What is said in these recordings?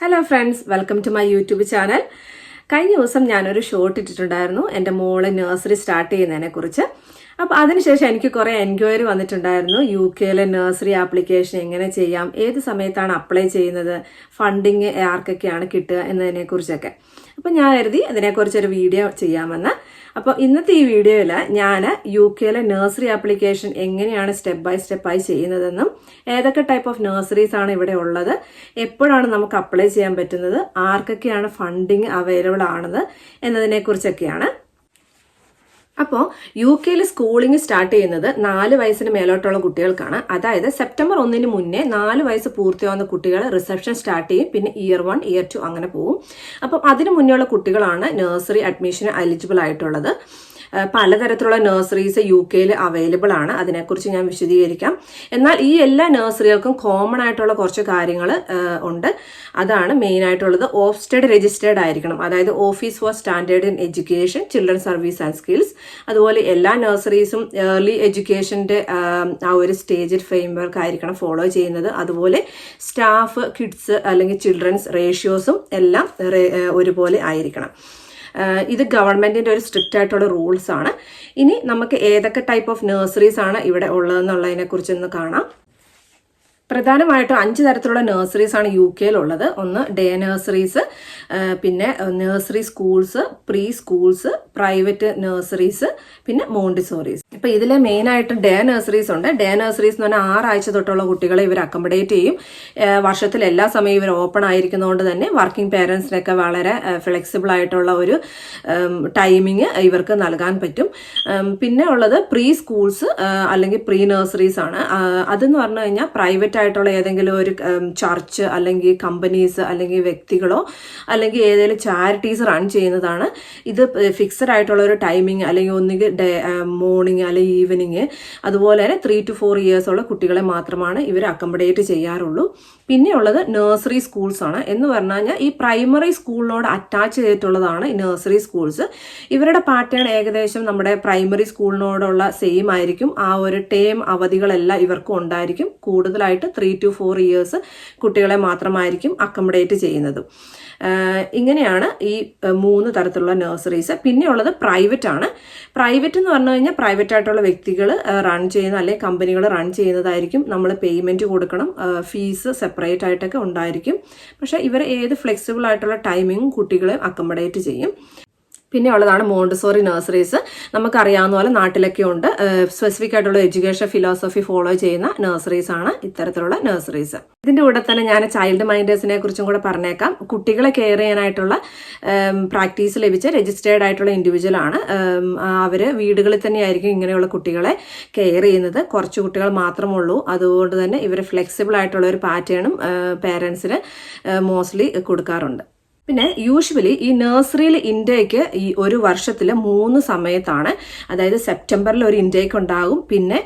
Hello friends, welcome to my YouTube channel. കഴിഞ്ഞ ദിവസം ഞാനൊരു ഷോർട്ട് ഇട്ടിട്ടുണ്ടായിരുന്നു എൻ്റെ മോള് നഴ്സറി സ്റ്റാർട്ട് ചെയ്യുന്നതിനെ കുറിച്ച്. അപ്പോൾ അതിനുശേഷം എനിക്ക് കുറേ എൻക്വയറി വന്നിട്ടുണ്ടായിരുന്നു. UK നഴ്സറി ആപ്ലിക്കേഷൻ എങ്ങനെ ചെയ്യാം, ഏത് സമയത്താണ് അപ്ലൈ ചെയ്യുന്നത്, ഫണ്ടിങ് ആർക്കൊക്കെയാണ് കിട്ടുക എന്നതിനെക്കുറിച്ചൊക്കെ. അപ്പോൾ ഞാൻ കരുതി അതിനെക്കുറിച്ചൊരു വീഡിയോ ചെയ്യാമെന്ന്. അപ്പോൾ ഇന്നത്തെ ഈ വീഡിയോയിൽ ഞാൻ UK നഴ്സറി ആപ്ലിക്കേഷൻ എങ്ങനെയാണ് സ്റ്റെപ്പ് ബൈ സ്റ്റെപ്പായി ചെയ്യുന്നതെന്നും ഏതൊക്കെ ടൈപ്പ് ഓഫ് നഴ്സറീസ് ആണ് ഇവിടെ ഉള്ളത്, എപ്പോഴാണ് നമുക്ക് അപ്ലൈ ചെയ്യാൻ പറ്റുന്നത്, ആർക്കൊക്കെയാണ് ഫണ്ടിങ് അവൈലബിൾ ആണത് എന്നതിനെക്കുറിച്ചൊക്കെയാണ്. അപ്പോൾ UK സ്കൂളിംഗ് സ്റ്റാർട്ട് ചെയ്യുന്നത് 4 വയസ്സിന് മേലോട്ടുള്ള കുട്ടികൾക്കാണ്. അതായത് സെപ്റ്റംബർ 1 മുന്നേ 4 വയസ്സ് പൂർത്തിയാവുന്ന കുട്ടികൾ റിസപ്ഷൻ സ്റ്റാർട്ട് ചെയ്യും. പിന്നെ ഇയർ 1, ഇയർ 2 അങ്ങനെ പോകും. അപ്പം അതിന് മുന്നേ ഉള്ള കുട്ടികളാണ് നഴ്സറി അഡ്മിഷന് എലിജിബിൾ ആയിട്ടുള്ളത്. പലതരത്തിലുള്ള നഴ്സറീസ് UK അവൈലബിൾ ആണ്. അതിനെക്കുറിച്ച് ഞാൻ വിശദീകരിക്കാം. എന്നാൽ ഈ എല്ലാ നഴ്സറികൾക്കും കോമൺ ആയിട്ടുള്ള കുറച്ച് കാര്യങ്ങൾ ഉണ്ട്. അതാണ് മെയിൻ ആയിട്ടുള്ളത്. ഓഫ്സ്റ്റഡ് രജിസ്റ്റേർഡ് ആയിരിക്കണം. അതായത് office four standard in education, children service and skills. അതുപോലെ എല്ലാ നഴ്സറീസും ഏർലി എഡ്യൂക്കേഷൻ്റെ ആ ഒരു സ്റ്റേജ് ഫ്രെയിംവർക്ക് ആയിരിക്കണം ഫോളോ ചെയ്യുന്നത്. അതുപോലെ സ്റ്റാഫ്, കിഡ്സ് അല്ലെങ്കിൽ ചിൽഡ്രൻസ് റേഷ്യോസും എല്ലാം ഒരുപോലെ ആയിരിക്കണം. ഇത് ഗവൺമെന്റിന്റെ ഒരു സ്ട്രിക്റ്റ് ആയിട്ടുള്ള റൂൾസ് ആണ്. ഇനി നമുക്ക് ഏതൊക്കെ ടൈപ്പ് ഓഫ് നഴ്സറീസ് ആണ് ഇവിടെ ഉള്ളതെന്നുള്ളതിനെ കുറിച്ചൊന്ന് കാണാം. പ്രധാനമായിട്ടും 5 തരത്തിലുള്ള നഴ്സറീസ് ആണ് UK ഉള്ളത്. ഒന്ന് ഡേ നഴ്സറീസ്, പിന്നെ nursery schools, pre schools, private nurseries, പിന്നെ മോണ്ടിസോറീസ്. ഇപ്പൊ ഇതിലെ മെയിൻ ആയിട്ട് ഡേ നഴ്സറീസ് ഉണ്ട്. ഡേ നഴ്സറീസ് എന്ന് പറഞ്ഞാൽ 6 ആഴ്ച തൊട്ടുള്ള കുട്ടികളെ ഇവർ അക്കോമഡേറ്റ് ചെയ്യും. വർഷത്തിൽ എല്ലാ സമയവും ഇവർ ഓപ്പൺ ആയിരിക്കുന്നതുകൊണ്ട് തന്നെ വർക്കിംഗ് പേരൻസിനൊക്കെ വളരെ ഫ്ലെക്സിബിൾ ആയിട്ടുള്ള ഒരു ടൈമിങ് ഇവർക്ക് നൽകാൻ പറ്റും. പിന്നെ ഉള്ളത് പ്രീ സ്കൂൾസ് അല്ലെങ്കിൽ പ്രീ നഴ്സറീസ് ആണ്. അതെന്ന് പറഞ്ഞു കഴിഞ്ഞാൽ പ്രൈവറ്റ് ആയിട്ടുള്ള ഏതെങ്കിലും ഒരു ചർച്ച് അല്ലെങ്കിൽ കമ്പനീസ് അല്ലെങ്കിൽ വ്യക്തികളോ അല്ലെങ്കിൽ ഏതെങ്കിലും ചാരിറ്റീസ് റൺ ചെയ്യുന്നതാണ്. ഇത് ഫിക്സഡ് ആയിട്ടുള്ള ഒരു ടൈമിങ് അല്ലെങ്കിൽ ഒന്നുകിൽ മോർണിംഗ് അല്ലെങ്കിൽ ഈവനിങ്, അതുപോലെ തന്നെ 3 to 4 ഇയേഴ്സ് ഉള്ള കുട്ടികളെ മാത്രമാണ് ഇവർ അക്കോമഡേറ്റ് ചെയ്യാറുള്ളൂ. പിന്നെയുള്ളത് നഴ്സറി സ്കൂൾസ് ആണ്. എന്ന് പറഞ്ഞു കഴിഞ്ഞാൽ ഈ പ്രൈമറി സ്കൂളിനോട് അറ്റാച്ച് ചെയ്തിട്ടുള്ളതാണ് ഈ നഴ്സറി സ്കൂൾസ്. ഇവരുടെ പാറ്റേൺ ഏകദേശം നമ്മുടെ പ്രൈമറി സ്കൂളിനോടുള്ള സെയിം ആയിരിക്കും. ആ ഒരു ടേം അവധികളെല്ലാം ഇവർക്കും ഉണ്ടായിരിക്കും. കൂടുതലായിട്ട് 3 to 4 ഇയേഴ്സ് കുട്ടികളെ മാത്രമായിരിക്കും അക്കോമഡേറ്റ് ചെയ്യുന്നത്. ഇങ്ങനെയാണ് ഈ 3 തരത്തിലുള്ള നഴ്സറീസ്. പിന്നെയുള്ളത് പ്രൈവറ്റ് ആണ്. പ്രൈവറ്റ് എന്ന് പറഞ്ഞു കഴിഞ്ഞാൽ പ്രൈവറ്റ് ആയിട്ടുള്ള വ്യക്തികൾ റൺ ചെയ്യുന്ന അല്ലെങ്കിൽ കമ്പനികൾ റൺ ചെയ്യുന്നതായിരിക്കും. നമ്മൾ പേയ്മെന്റ് കൊടുക്കണം, ഫീസ് സെപ്പറേറ്റ് ആയിട്ടൊക്കെ ഉണ്ടായിരിക്കും. പക്ഷേ ഇവർ ഏത് ഫ്ലെക്സിബിൾ ആയിട്ടുള്ള ടൈമിങ്ങും കുട്ടികളെ അക്കോമഡേറ്റ് ചെയ്യും. പിന്നെ ഉള്ളതാണ് മോണ്ടിസോറി നഴ്സറീസ്. നമുക്കറിയാവുന്ന പോലെ നാട്ടിലൊക്കെ ഉണ്ട്. സ്പെസിഫിക് ആയിട്ടുള്ള എഡ്യൂക്കേഷൻ ഫിലോസഫി ഫോളോ ചെയ്യുന്ന നഴ്സറീസ് ആണ് ഇത്തരത്തിലുള്ള നഴ്സറീസ്. ഇതിന്റെ കൂടെ തന്നെ ഞാൻ ചൈൽഡ് മൈൻഡേഴ്സിനെ കുറിച്ചും കൂടെ പറഞ്ഞേക്കാം. കുട്ടികളെ കെയർ ചെയ്യാനായിട്ടുള്ള പ്രാക്ടീസ് ലഭിച്ച രജിസ്റ്റേർഡ് ആയിട്ടുള്ള ഇൻഡിവിജ്വൽ ആണ്. അവര് വീടുകളിൽ തന്നെയായിരിക്കും ഇങ്ങനെയുള്ള കുട്ടികളെ കെയർ ചെയ്യുന്നത്. കുറച്ച് കുട്ടികൾ മാത്രമേ ഉള്ളൂ. അതുകൊണ്ട് തന്നെ ഇവർ ഫ്ലെക്സിബിൾ ആയിട്ടുള്ള ഒരു പാറ്റേണും പേരൻസിന് മോസ്റ്റ്ലി കൊടുക്കാറുണ്ട്. പിന്നെ യൂഷ്വലി ഈ നഴ്സറിയിൽ ഇൻടേക്ക് ഈ ഒരു വർഷത്തിൽ 3 സമയത്താണ്. അതായത് സെപ്റ്റംബറിൽ ഒരു ഇൻടേക്ക് ഉണ്ടാകും, പിന്നെ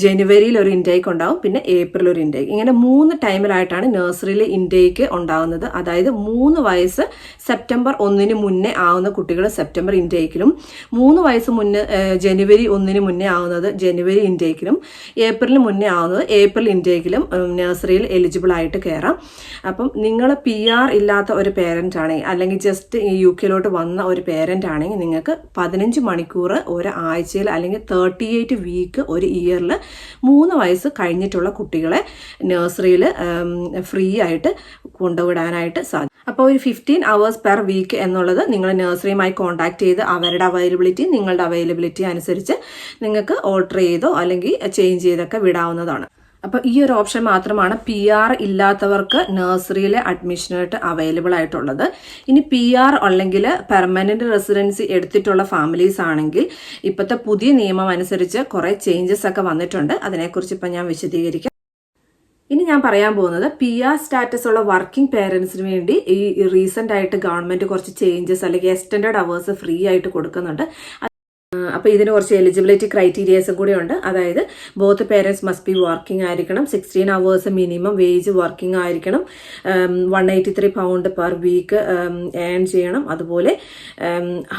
ജനുവരിയിൽ ഒരു ഇൻടേക്ക് ഉണ്ടാകും, പിന്നെ ഏപ്രിൽ ഒരു ഇൻടേക്ക്. ഇങ്ങനെ 3 ടൈമിലായിട്ടാണ് നഴ്സറിയിൽ ഇൻടേക്ക് ഉണ്ടാകുന്നത്. അതായത് 3 വയസ്സ് സെപ്റ്റംബർ 1 മുന്നേ ആവുന്ന കുട്ടികൾ സെപ്റ്റംബർ ഇൻടേക്കിലും, 3 വയസ്സ് മുന്നേ ജനുവരി 1 മുന്നേ ആവുന്നത് ജനുവരി ഇൻടേക്കിലും, ഏപ്രിലിന് മുന്നേ ആവുന്നത് ഏപ്രിൽ ഇൻടേക്കിലും നഴ്സറിയിൽ എലിജിബിൾ ആയിട്ട് കയറാം. അപ്പം നിങ്ങൾ PR ഇല്ലാത്ത ഒരു പേരന്റ് അല്ലെങ്കിൽ ജസ്റ്റ് ഈ UK വന്ന ഒരു പേരന്റ് ആണെങ്കിൽ നിങ്ങൾക്ക് 15 മണിക്കൂർ ഒരു ആഴ്ചയിൽ അല്ലെങ്കിൽ 38 വീക്ക് ഒരു ഇയറിൽ 3 വയസ്സ് കഴിഞ്ഞിട്ടുള്ള കുട്ടികളെ നഴ്സറിയിൽ ഫ്രീ ആയിട്ട് കൊണ്ടുവിടാനായിട്ട് സാധിക്കും. അപ്പോൾ ഒരു 15 hours പെർ വീക്ക് എന്നുള്ളത് നിങ്ങൾ നഴ്സറിയുമായി കോൺടാക്ട് ചെയ്ത് അവരുടെ അവൈലബിലിറ്റി നിങ്ങളുടെ അവൈലബിലിറ്റി അനുസരിച്ച് നിങ്ങൾക്ക് ഓൾട്ടർ ചെയ്തോ അല്ലെങ്കിൽ ചേഞ്ച് ചെയ്തൊക്കെ വിടാവുന്നതാണ്. അപ്പോൾ ഈ ഒരു ഓപ്ഷൻ മാത്രമാണ് PR ഇല്ലാത്തവർക്ക് നഴ്സറിയിലെ അഡ്മിഷനായിട്ട് അവൈലബിൾ ആയിട്ടുള്ളത്. ഇനി PR അല്ലെങ്കിൽ പെർമനന്റ് റെസിഡൻസി എടുത്തിട്ടുള്ള ഫാമിലീസ് ആണെങ്കിൽ ഇപ്പോഴത്തെ പുതിയ നിയമം അനുസരിച്ച് കുറേ ചേഞ്ചസ് ഒക്കെ വന്നിട്ടുണ്ട്. അതിനെക്കുറിച്ച് ഇപ്പം ഞാൻ വിശദീകരിക്കാം. ഇനി ഞാൻ പറയാൻ പോകുന്നത് PR സ്റ്റാറ്റസ് ഉള്ള വർക്കിംഗ് പേരൻസിന് വേണ്ടി ഈ റീസെന്റ് ആയിട്ട് ഗവൺമെന്റ് കുറച്ച് ചേഞ്ചസ് അല്ലെങ്കിൽ എക്സ്റ്റൻഡഡ് അവേഴ്സ് ഫ്രീ ആയിട്ട് കൊടുക്കുന്നുണ്ട്. അപ്പോൾ ഇതിന് കുറച്ച് എലിജിബിലിറ്റി ക്രൈറ്റീരിയസും കൂടി ഉണ്ട്. അതായത് both parents must be working ആയിരിക്കണം, 16 hours മിനിമം വേജ് വർക്കിംഗ് ആയിരിക്കണം, 183 pound പെർ വീക്ക് ഏൺ ചെയ്യണം, അതുപോലെ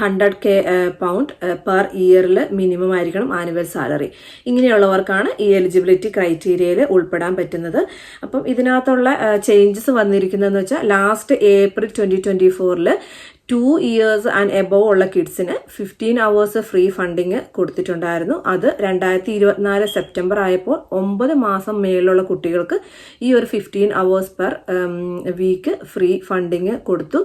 100K pound പെർ ഇയറിൽ മിനിമം ആയിരിക്കണം ആനുവൽ സാലറി. ഇങ്ങനെയുള്ളവർക്കാണ് ഈ എലിജിബിലിറ്റി ക്രൈറ്റീരിയയിൽ ഉൾപ്പെടാൻ പറ്റുന്നത്. അപ്പം ഇതിനകത്തുള്ള ചേഞ്ചസ് വന്നിരിക്കുന്നതെന്ന് വെച്ചാൽ last April 2024 2 years and above ഉള്ള കിഡ്സിന് 15 hours ഫ്രീ ഫണ്ടിങ് കൊടുത്തിട്ടുണ്ടായിരുന്നു. അത് 2024 സെപ്റ്റംബർ ആയപ്പോൾ 9 മാസം മേലുള്ള കുട്ടികൾക്ക് ഈ ഒരു 15 hours per week free funding കൊടുത്തു.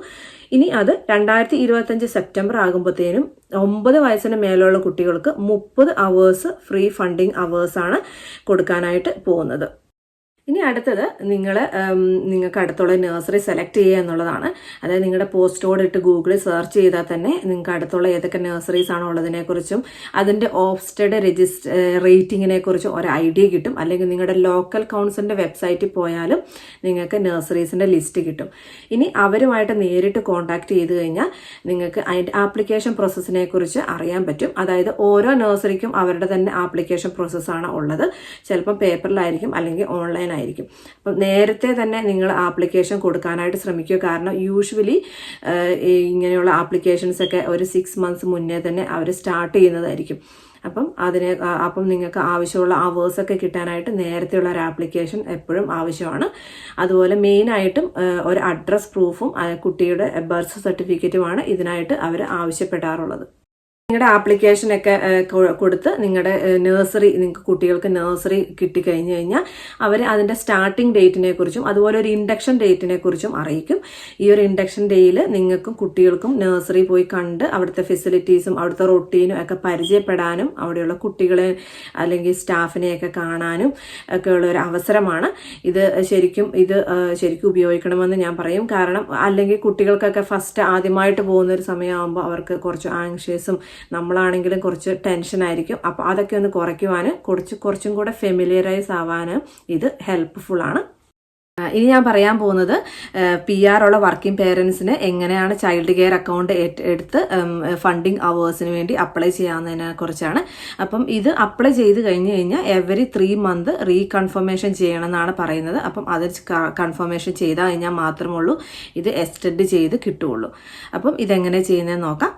ഇനി അത് 2025 സെപ്റ്റംബർ ആകുമ്പോഴത്തേനും 9 വയസ്സിന് മേലുള്ള കുട്ടികൾക്ക് 30 hours ഫ്രീ ഫണ്ടിങ് അവേഴ്സാണ് കൊടുക്കാനായിട്ട് പോകുന്നത്. ഇനി അടുത്തത് നിങ്ങൾക്ക് അടുത്തുള്ള നഴ്സറി സെലക്ട് ചെയ്യുക എന്നുള്ളതാണ്. അതായത് നിങ്ങളുടെ പോസ്റ്റ് കോഡ് ഇട്ട് ഗൂഗിളിൽ സെർച്ച് ചെയ്താൽ തന്നെ നിങ്ങൾക്ക് അടുത്തുള്ള ഏതൊക്കെ നഴ്സറീസ് ആണോ ഉള്ളതിനെക്കുറിച്ചും അതിൻ്റെ ഓഫ്സ്റ്റഡ് റേറ്റിങ്ങിനെ കുറിച്ചും ഒരു ഐഡിയ കിട്ടും. അല്ലെങ്കിൽ നിങ്ങളുടെ ലോക്കൽ കൗൺസിലിൻ്റെ വെബ്സൈറ്റിൽ പോയാലും നിങ്ങൾക്ക് നഴ്സറീസിൻ്റെ ലിസ്റ്റ് കിട്ടും. ഇനി അവരുമായിട്ട് നേരിട്ട് കോൺടാക്ട് ചെയ്ത് കഴിഞ്ഞാൽ നിങ്ങൾക്ക് അതിൻ്റെ ആപ്ലിക്കേഷൻ പ്രോസസ്സിനെ കുറിച്ച് അറിയാൻ പറ്റും. അതായത് ഓരോ നഴ്സറിക്കും അവരുടെ തന്നെ ആപ്ലിക്കേഷൻ പ്രോസസ്സാണ് ഉള്ളത്. ചിലപ്പം പേപ്പറിലായിരിക്കും, അല്ലെങ്കിൽ ഓൺലൈൻ ആയിരിക്കും. അപ്പം നേരത്തെ തന്നെ നിങ്ങൾ ആപ്ലിക്കേഷൻ കൊടുക്കാനായിട്ട് ശ്രമിക്കുക. കാരണം യൂഷ്വലി ഇങ്ങനെയുള്ള ആപ്ലിക്കേഷൻസ് ഒക്കെ ഒരു 6 months മുന്നേ തന്നെ അവർ സ്റ്റാർട്ട് ചെയ്യുന്നതായിരിക്കും. അപ്പം നിങ്ങൾക്ക് ആവശ്യമുള്ള അവേഴ്സൊക്കെ കിട്ടാനായിട്ട് നേരത്തെയുള്ള ഒരു ആപ്ലിക്കേഷൻ എപ്പോഴും ആവശ്യമാണ്. അതുപോലെ മെയിനായിട്ടും ഒരു അഡ്രസ് പ്രൂഫും കുട്ടിയുടെ ബർത്ത് സർട്ടിഫിക്കറ്റുമാണ് ഇതിനായിട്ട് അവർ ആവശ്യപ്പെടാറുള്ളത്. നിങ്ങളുടെ ആപ്ലിക്കേഷനൊക്കെ കൊടുത്ത് നിങ്ങളുടെ നിങ്ങൾക്ക് കുട്ടികൾക്ക് നഴ്സറി കിട്ടിക്കഴിഞ്ഞ് കഴിഞ്ഞാൽ അവർ അതിൻ്റെ സ്റ്റാർട്ടിംഗ് ഡേറ്റിനെ കുറിച്ചും അതുപോലെ ഒരു ഇൻഡക്ഷൻ ഡേറ്റിനെ കുറിച്ചും അറിയിക്കും. ഈ ഒരു ഇൻഡക്ഷൻ ഡേയിൽ നിങ്ങൾക്കും കുട്ടികൾക്കും നഴ്സറി പോയി കണ്ട് അവിടുത്തെ ഫെസിലിറ്റീസും അവിടുത്തെ റൊട്ടീനും ഒക്കെ പരിചയപ്പെടാനും അവിടെയുള്ള കുട്ടികളെ അല്ലെങ്കിൽ സ്റ്റാഫിനെയൊക്കെ കാണാനും ഒക്കെ ഉള്ള ഒരു അവസരമാണ്. ഇത് ശരിക്കും ഉപയോഗിക്കണമെന്ന് ഞാൻ പറയും. കാരണം അല്ലെങ്കിൽ കുട്ടികൾക്കൊക്കെ ഫസ്റ്റ് ആദ്യമായിട്ട് പോകുന്ന ഒരു സമയമാകുമ്പോൾ അവർക്ക് കുറച്ച് ആങ്ഷ്യസും നമ്മളാണെങ്കിലും കുറച്ച് ടെൻഷനായിരിക്കും. അപ്പോൾ അതൊക്കെ ഒന്ന് കുറയ്ക്കുവാനും കുറച്ചും കൂടെ ഫെമിലിയറൈസ് ആവാനും ഇത് ഹെൽപ്ഫുൾ ആണ്. ഇനി ഞാൻ പറയാൻ പോകുന്നത് PR ഉള്ള വർക്കിംഗ് പേരൻസിന് എങ്ങനെയാണ് ചൈൽഡ് കെയർ അക്കൗണ്ട് എടുത്ത് ഫണ്ടിങ് അവേഴ്സിന് വേണ്ടി അപ്ലൈ ചെയ്യാവുന്നതിനെ കുറിച്ചാണ്. അപ്പം ഇത് അപ്ലൈ ചെയ്ത് കഴിഞ്ഞാൽ എവറി 3 months റീകൺഫർമേഷൻ ചെയ്യണമെന്നാണ് പറയുന്നത്. അപ്പം അത് കൺഫർമേഷൻ ചെയ്താൽ കഴിഞ്ഞാൽ മാത്രമുള്ളൂ ഇത് എക്സ്റ്റെൻഡ് ചെയ്ത് കിട്ടുകയുള്ളൂ. അപ്പം ഇതെങ്ങനെ ചെയ്യുന്നതെന്ന് നോക്കാം.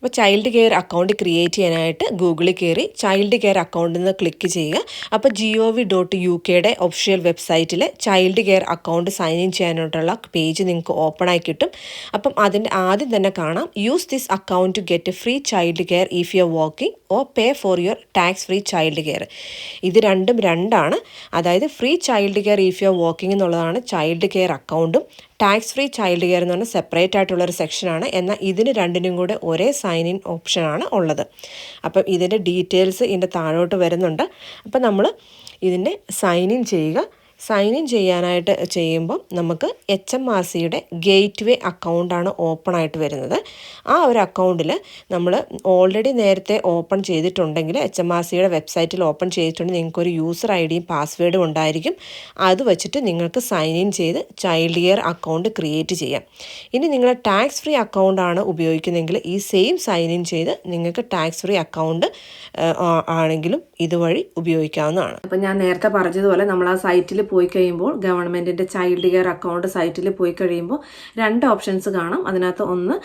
അപ്പോൾ ചൈൽഡ് കെയർ അക്കൗണ്ട് ക്രിയേറ്റ് ചെയ്യാനായിട്ട് ഗൂഗിളിൽ കയറി ചൈൽഡ് കെയർ അക്കൗണ്ടിൽ നിന്ന് ക്ലിക്ക് ചെയ്യുക. അപ്പോൾ gov.uk ഒഫീഷ്യൽ വെബ്സൈറ്റിൽ child care account sign in ചെയ്യാനായിട്ടുള്ള പേജ് നിങ്ങൾക്ക് ഓപ്പൺ ആയി കിട്ടും. അപ്പം അതിൻ്റെ ആദ്യം തന്നെ കാണാം use this account to get free child care if you are working or pay for your tax free child care. ഇത് രണ്ടാണ്. അതായത് free child care if you are working എന്നുള്ളതാണ് ചൈൽഡ് കെയർ അക്കൗണ്ടും ടാക്സ് ഫ്രീ ചൈൽഡ് കെയർ എന്ന് പറഞ്ഞാൽ separate ആയിട്ടുള്ളൊരു സെക്ഷനാണ്. എന്നാൽ ഇതിന് രണ്ടിനും കൂടെ ഒരേ സൈൻ ഇൻ ഓപ്ഷനാണ് ഉള്ളത്. അപ്പം ഇതിൻ്റെ ഡീറ്റെയിൽസ് ഇതിൻ്റെ താഴോട്ട് വരുന്നുണ്ട്. അപ്പം നമ്മൾ ഇതിൻ്റെ സൈൻ ഇൻ ചെയ്യുക. സൈൻ ഇൻ ചെയ്യുമ്പോൾ നമുക്ക് HMRCയുടെ ഗേറ്റ് വേ അക്കൗണ്ടാണ് ഓപ്പൺ ആയിട്ട് വരുന്നത്. ആ ഒരു അക്കൗണ്ടിൽ നമ്മൾ ഓൾറെഡി നേരത്തെ ഓപ്പൺ ചെയ്തിട്ടുണ്ടെങ്കിൽ HMRCയുടെ വെബ്സൈറ്റിൽ ഓപ്പൺ ചെയ്തിട്ടുണ്ടെങ്കിൽ നിങ്ങൾക്കൊരു യൂസർ IDയും പാസ്വേഡും ഉണ്ടായിരിക്കും. അത് വെച്ചിട്ട് നിങ്ങൾക്ക് സൈൻ ഇൻ ചെയ്ത് ചൈൽഡ് കെയർ അക്കൗണ്ട് ക്രിയേറ്റ് ചെയ്യാം. ഇനി നിങ്ങൾ ടാക്സ് ഫ്രീ അക്കൗണ്ടാണ് ഉപയോഗിക്കുന്നതെങ്കിൽ ഈ സെയിം സൈൻ ഇൻ ചെയ്ത് നിങ്ങൾക്ക് ടാക്സ് ഫ്രീ അക്കൗണ്ട് ആണെങ്കിലും ഇതുവഴി ഉപയോഗിക്കാവുന്നതാണ്. അപ്പം ഞാൻ നേരത്തെ പറഞ്ഞതുപോലെ നമ്മൾ ആ സൈറ്റിൽ പോയി കഴിയുമ്പോൾ ഗവൺമെൻറ്റിൻ്റെ ചൈൽഡ് കെയർ അക്കൗണ്ട് സൈറ്റിൽ പോയി കഴിയുമ്പോൾ 2 ഓപ്ഷൻസ് കാണാം. അതിനകത്ത് ഒന്ന്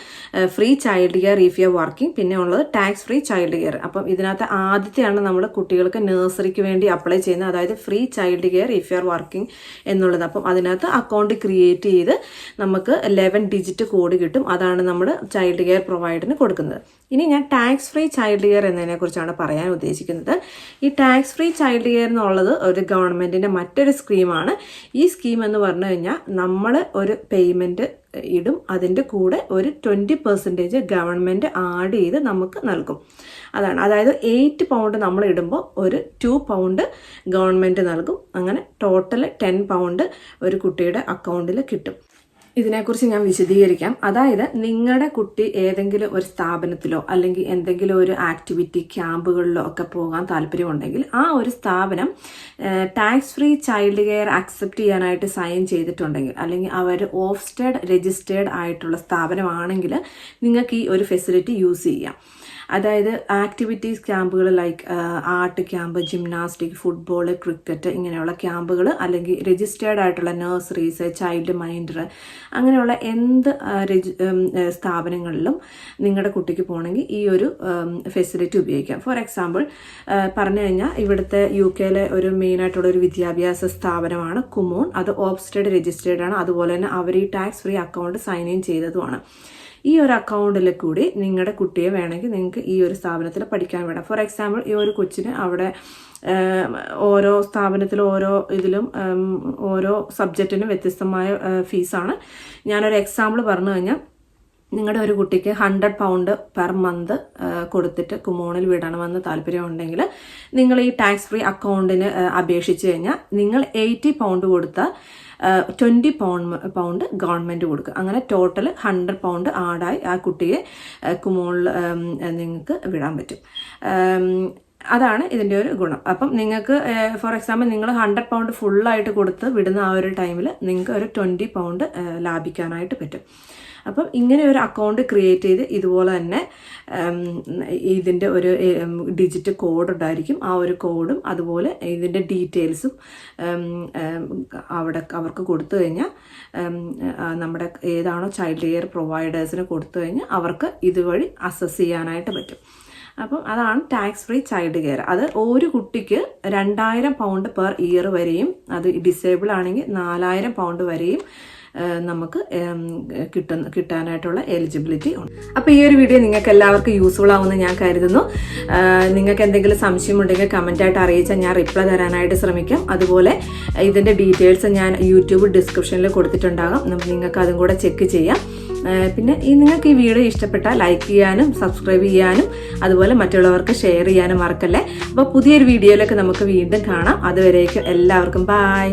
free child care if you are working, പിന്നെ ഉള്ളത് ടാക്സ് ഫ്രീ ചൈൽഡ് കെയർ. അപ്പം ഇതിനകത്ത് ആദ്യത്തെയാണ് നമ്മൾ കുട്ടികൾക്ക് നഴ്സറിക്ക് വേണ്ടി അപ്ലൈ ചെയ്യുന്നത്. അതായത് free child care if you are working എന്നുള്ളത്. അപ്പം അതിനകത്ത് അക്കൗണ്ട് ക്രിയേറ്റ് ചെയ്ത് നമുക്ക് 11 digit കോഡ് കിട്ടും. അതാണ് നമ്മൾ ചൈൽഡ് കെയർ പ്രൊവൈഡറിന് കൊടുക്കുന്നത്. ഇനി ഞാൻ ടാക്സ് ഫ്രീ ചൈൽഡ് കെയർ എന്നതിനെക്കുറിച്ചാണ് പറയാൻ ഉദ്ദേശിക്കുന്നത്. ഈ ടാക്സ് ഫ്രീ ചൈൽഡ് കെയർ എന്നുള്ളത് ഒരു ഗവൺമെൻറ്റിൻ്റെ മറ്റൊരു സ്കീമാണ്. ഈ സ്കീം എന്ന് പറഞ്ഞു കഴിഞ്ഞാൽ നമ്മൾ ഒരു പേയ്മെൻറ്റ് ഇടും, അതിൻ്റെ കൂടെ ഒരു 20% ഗവൺമെൻറ് ആഡ് ചെയ്ത് നമുക്ക് നൽകും. അതാണ്, അതായത് 8 pound നമ്മൾ ഇടുമ്പോൾ ഒരു 2 pound ഗവൺമെൻറ് നൽകും. അങ്ങനെ ടോട്ടൽ 10 pound ഒരു കുട്ടിയുടെ അക്കൗണ്ടിൽ കിട്ടും. ഇതിനെക്കുറിച്ച് ഞാൻ വിശദീകരിക്കാം. അതായത് നിങ്ങളുടെ കുട്ടി ഏതെങ്കിലും ഒരു സ്ഥാപനത്തിലോ അല്ലെങ്കിൽ എന്തെങ്കിലും ഒരു ആക്ടിവിറ്റി ക്യാമ്പുകളിലോ ഒക്കെ പോകാൻ താല്പര്യമുണ്ടെങ്കിൽ ആ ഒരു സ്ഥാപനം tax free child care accept ചെയ്യാനായിട്ട് സൈൻ ചെയ്തിട്ടുണ്ടെങ്കിൽ അല്ലെങ്കിൽ അവർ ഓഫ്സ്റ്റേഡ് രജിസ്റ്റേർഡ് ആയിട്ടുള്ള സ്ഥാപനമാണെങ്കിൽ നിങ്ങൾക്ക് ഈ ഒരു ഫെസിലിറ്റി യൂസ് ചെയ്യാം. അതായത് ആക്ടിവിറ്റീസ് ക്യാമ്പുകൾ like art camp, gymnastic, football, cricket ഇങ്ങനെയുള്ള ക്യാമ്പുകൾ, അല്ലെങ്കിൽ രജിസ്റ്റേർഡ് ആയിട്ടുള്ള നഴ്സറീസ്, ചൈൽഡ് മൈൻഡർ അങ്ങനെയുള്ള എന്ത് സ്ഥാപനങ്ങളിലും നിങ്ങളുടെ കുട്ടിക്ക് പോകണമെങ്കിൽ ഈ ഒരു ഫെസിലിറ്റി ഉപയോഗിക്കാം. ഫോർ എക്സാമ്പിൾ പറഞ്ഞു കഴിഞ്ഞാൽ ഇവിടുത്തെ UK ഒരു മെയിനായിട്ടുള്ള ഒരു വിദ്യാഭ്യാസ സ്ഥാപനമാണ് കുമോൺ. അത് ഓഫ്സ്റ്റേഡ് രജിസ്റ്റേർഡ് ആണ്. അതുപോലെ തന്നെ അവർ ഈ tax free account sign in ചെയ്തതുമാണ്. ഈ ഒരു അക്കൗണ്ടിൽ കൂടി നിങ്ങളുടെ കുട്ടിയെ വേണമെങ്കിൽ നിങ്ങൾക്ക് ഈ ഒരു സ്ഥാപനത്തിൽ പഠിക്കാൻ വിടാം. ഫോർ എക്സാമ്പിൾ ഈ ഒരു കൊച്ചിന് അവിടെ ഓരോ സ്ഥാപനത്തിലും ഓരോ ഇതിലും ഓരോ സബ്ജക്റ്റിനും വ്യത്യസ്തമായ ഫീസാണ്. ഞാനൊരു എക്സാമ്പിൾ പറഞ്ഞു കഴിഞ്ഞാൽ നിങ്ങളുടെ ഒരു കുട്ടിക്ക് 100 പൗണ്ട് പെർ മന്ത് കൊടുത്തിട്ട് കുമോണിൽ വിടണമെന്ന് താല്പര്യമുണ്ടെങ്കിൽ നിങ്ങൾ ഈ ടാക്സ് ഫ്രീ അക്കൗണ്ടിന് അപേക്ഷിച്ച് കഴിഞ്ഞാൽ നിങ്ങൾ 80 പൗണ്ട് കൊടുത്താൽ 20 പൗണ്ട് ഗവൺമെൻറ് കൊടുക്കുക. അങ്ങനെ ടോട്ടൽ 100 പൗണ്ട് ആഡായി ആ കുട്ടിയെ കുമോണിൽ നിങ്ങൾക്ക് വിടാൻ പറ്റും. അതാണ് ഇതിൻ്റെ ഒരു ഗുണം. അപ്പം നിങ്ങൾക്ക് ഫോർ എക്സാമ്പിൾ നിങ്ങൾ 100 പൗണ്ട് ഫുള്ളായിട്ട് കൊടുത്ത് വിടുന്ന ആ ഒരു ടൈമിൽ നിങ്ങൾക്ക് ഒരു 20 പൗണ്ട് ലാഭിക്കാനായിട്ട് പറ്റും. അപ്പം ഇങ്ങനെ ഒരു അക്കൗണ്ട് ക്രിയേറ്റ് ചെയ്ത് ഇതുപോലെ തന്നെ ഇതിൻ്റെ ഒരു ഡിജിറ്റ് കോഡ് ഉണ്ടായിരിക്കും. ആ ഒരു കോഡും അതുപോലെ ഇതിൻ്റെ ഡീറ്റെയിൽസും അവർക്ക് കൊടുത്തു കഴിഞ്ഞാൽ നമ്മുടെ ഏതാണോ ചൈൽഡ് കെയർ പ്രൊവൈഡേഴ്സിന് കൊടുത്തു കഴിഞ്ഞാൽ അവർക്ക് ഇതുവഴി അസസ് ചെയ്യാനായിട്ട് പറ്റും. അപ്പം അതാണ് ടാക്സ് ഫ്രീ ചൈൽഡ് കെയർ. അത് ഒരു കുട്ടിക്ക് 2000 പൗണ്ട് പെർ ഇയർ വരെയും, അത് ഡിസേബിൾ ആണെങ്കിൽ 4000 പൗണ്ട് വരെയും നമുക്ക് കിട്ടാനായിട്ടുള്ള എലിജിബിലിറ്റി ഉണ്ട്. അപ്പോൾ ഈ ഒരു വീഡിയോ നിങ്ങൾക്ക് എല്ലാവർക്കും യൂസ്ഫുൾ ആവുമെന്ന് ഞാൻ കരുതുന്നു. നിങ്ങൾക്ക് എന്തെങ്കിലും സംശയമുണ്ടെങ്കിൽ കമൻറ്റായിട്ട് അറിയിച്ചാൽ ഞാൻ റിപ്ലൈ തരാനായിട്ട് ശ്രമിക്കാം. അതുപോലെ ഇതിൻ്റെ ഡീറ്റെയിൽസ് ഞാൻ യൂട്യൂബ് ഡിസ്ക്രിപ്ഷനിൽ കൊടുത്തിട്ടുണ്ടാകാം. നിങ്ങൾക്ക് അതും കൂടെ ചെക്ക് ചെയ്യാം. പിന്നെ നിങ്ങൾക്ക് ഈ വീഡിയോ ഇഷ്ടപ്പെട്ടാൽ ലൈക്ക് ചെയ്യാനും സബ്സ്ക്രൈബ് ചെയ്യാനും അതുപോലെ മറ്റുള്ളവർക്ക് ഷെയർ ചെയ്യാനും മറക്കല്ലേ. അപ്പോൾ പുതിയൊരു വീഡിയോയിലൊക്കെ നമുക്ക് വീണ്ടും കാണാം. അതുവരേക്കും എല്ലാവർക്കും ബൈ.